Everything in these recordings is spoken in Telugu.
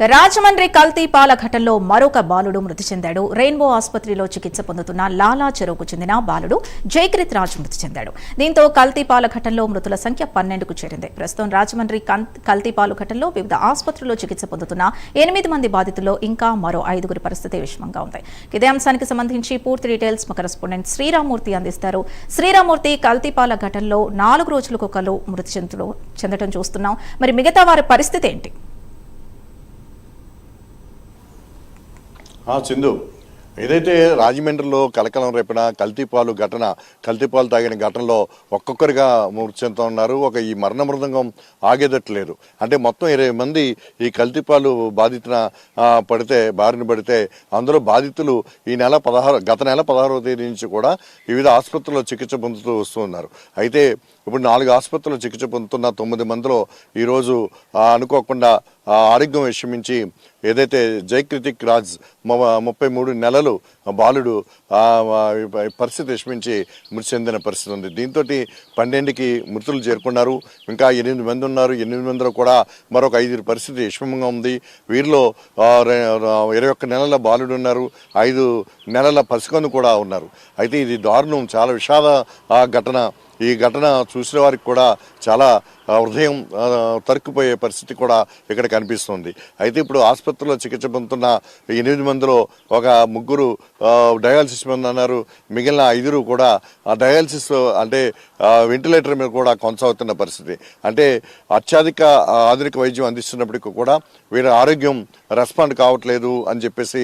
రాజమండ్రి కల్తీ పాల ఘటనలో మరొక బాలుడు మృతి చెందాడు. రెయిన్బో ఆసుపత్రిలో చికిత్స పొందుతున్న లాలా చెరువుకు చెందిన బాలుడు జయకృత్ రాజ్ మృతి చెందాడు. దీంతో కల్తీ పాల ఘటనలో మృతుల సంఖ్య 12కు చేరింది. ప్రస్తుతం రాజమండ్రి కల్తీ పాల ఘటనలో వివిధ ఆసుపత్రుల్లో చికిత్స పొందుతున్న 8 మంది బాధితుల్లో ఇంకా మరో 5గురి పరిస్థితి విషమంగా ఉంది. ఇదే అంశానికి సంబంధించి పూర్తి డీటెయిల్స్ మా కరెస్పాండెంట్ శ్రీరామూర్తి అందిస్తారు. శ్రీరామూర్తి, కల్తీ పాల ఘటనలో 4 రోజులకొకరు మృతి చెందడం చూస్తున్నాం. మరి మిగతా వారి పరిస్థితి ఏంటి? సింధు, ఏదైతే రాజమండ్రిలో కలకలం రేపిన కల్తీపాలు తాగిన ఘటనలో ఒక్కొక్కరిగా మృతి చెందుతూ ఉన్నారు. ఈ మరణ మృదంగం ఆగేదట్లేదు. అంటే మొత్తం 20 మంది ఈ కల్తీపాలు బారిన పడితే అందులో బాధితులు గత నెల 16వ తేదీ నుంచి కూడా వివిధ ఆసుపత్రుల్లో చికిత్స పొందుతూ వస్తూ ఉన్నారు. అయితే ఇప్పుడు 4 ఆసుపత్రుల్లో చికిత్స పొందుతున్న 9 మందిలో ఈరోజు అనుకోకుండా ఆరోగ్యం విషమించి ఏదైతే జయకృత్ రాజ్ 33 నెలలు బాలుడు పరిస్థితి విషమించి మృతి చెందిన పరిస్థితి ఉంది. దీంతో 12కి మృతులు చేరుకున్నారు. ఇంకా 8 మంది ఉన్నారు. 8 మందిలో కూడా మరొక 5 పరిస్థితి విషమంగా ఉంది. వీరిలో 21 నెలల బాలుడు ఉన్నారు. 5 నెలల పసికందు కూడా ఉన్నారు. అయితే ఇది దారుణం, చాలా విషాద ఘటన. ఈ ఘటన చూసిన వారికి కూడా చాలా హృదయం తరుక్కుపోయే పరిస్థితి కూడా ఇక్కడ కనిపిస్తుంది. అయితే ఇప్పుడు ఆసుపత్రిలో చికిత్స పొందుతున్న 8 మందిలో ఒక 3 డయాలసిస్ మంది అన్నారు. మిగిలిన 5 కూడా డయాలసిస్ అంటే వెంటిలేటర్ మీద కూడా కొనసాగుతున్న పరిస్థితి. అంటే అత్యధిక ఆధునిక వైద్యం అందిస్తున్నప్పటికీ కూడా వీరి ఆరోగ్యం రెస్పాండ్ కావట్లేదు అని చెప్పేసి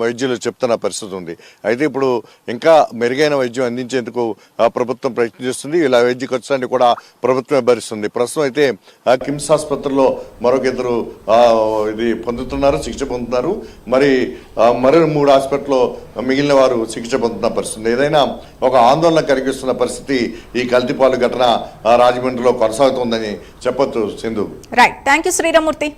వైద్యులు చెప్తున్న పరిస్థితి ఉంది. అయితే ఇప్పుడు ఇంకా మెరుగైన వైద్యం అందించేందుకు ప్రభుత్వం ప్రయత్నిస్తుంది. ఇలా వైద్య ఖర్చులన్నీ కూడా ప్రభుత్వమే భరిస్తుంది. ప్రస్తుతం అయితే కిమ్స్ ఆసుపత్రిలో మరొక 2 చికిత్స పొందుతున్నారు. మరో 3 హాస్పిటల్లో మిగిలిన వారు చికిత్స పొందుతున్న పరిస్థితి. ఏదైనా ఒక ఆందోళన కలిగిస్తున్న పరిస్థితి ఈ కల్తీపాలు ఘటన రాజమండ్రిలో కొనసాగుతోందని చెప్పొచ్చు. Sindhu. Right, thank you Sriramurthy.